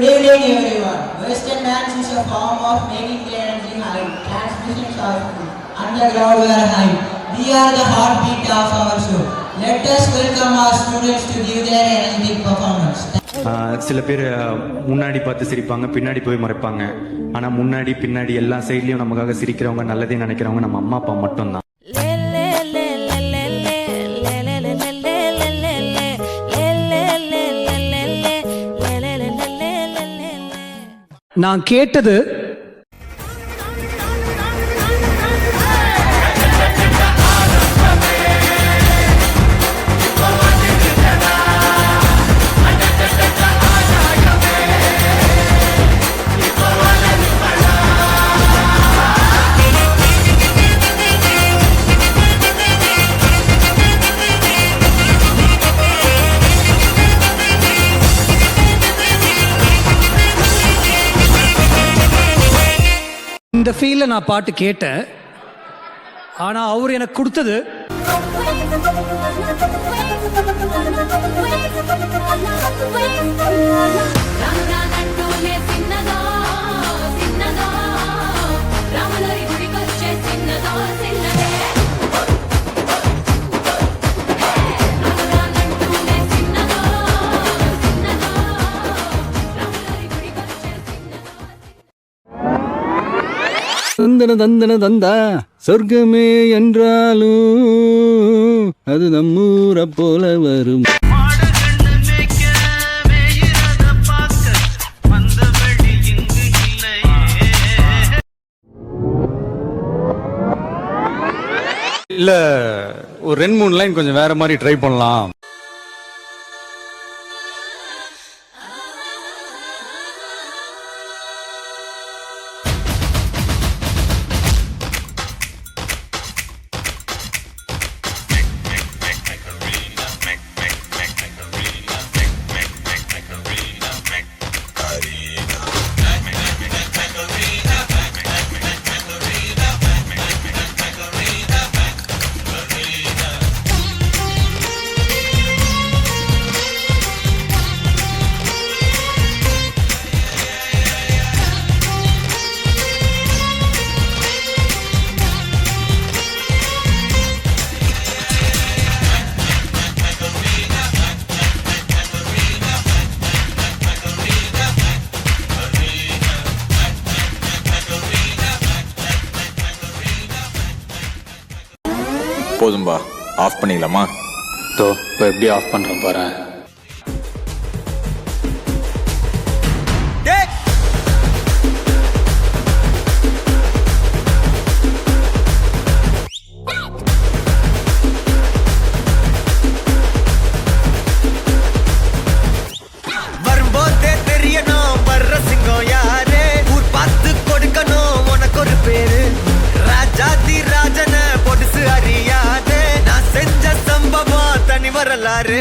Good evening everyone. Western dance is a form of making the energy high. Transmissions are underground were high. We are the heartbeat of our show. Let us welcome our students to give their energetic performance. சில பேர் முன்னாடி பார்த்து சிரிப்பாங்க, பின்னாடி போய் மறைப்பாங்க. ஆனால் முன்னாடி பின்னாடி எல்லா சைட்லையும் நமக்காக சிரிக்கிறவங்க, நல்லதே நினைக்கிறவங்க நம்ம அம்மா அப்பா மட்டும்தான். நான் கேட்டது இந்த ஃபீல்ல நான் பாட்டு கேட்டேன். ஆனா அவர் எனக்கு கொடுத்தது தந்தன தந்தன தந்தா சொர்க்கமே என்றாலும் அது நம்மூரை போல வரும். இல்ல ஒரு 2-3 லைன் கொஞ்சம் வேற மாதிரி ட்ரை பண்ணலாம். போதும்பா, ஆஃப் பண்ணிக்கலாமா? இப்போ எப்படி ஆஃப் பண்றேன் பாரு. வரும்போதே தெரியணும் வர்ற சிங்கம் யாரு, ஊர் பார்த்து கொடுக்கணும் உனக்கு ஒரு பேரு. ராஜாதி ராஜன பொடுசு அறியாதே, நான் செஞ்ச சம்பவம் தனி வரலாறு.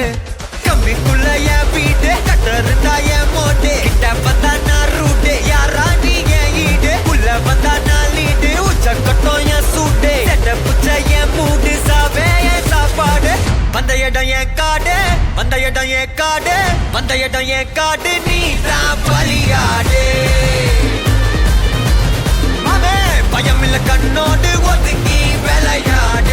கம்மிக்குள்ள என் வீடு, கட்டருந்தா என் மோட்டே, கிட்ட வந்தா நான் ரூட்டே, யாரா நீ என் ஈடு, உள்ள வந்தா நான் லீடு, உச்ச கட்டம் என் சூட்டே, செட்ட புச்ச என் மூடு, சாவே என் சாப்பாடு. வந்த இடம் என் காடு, வந்த இடம் என் காடு, வந்த இடம் என் காடு, நீ தான் பலியாடு. பயமில்ல கண்ணோடு ஒதுங்கி விளையாடு.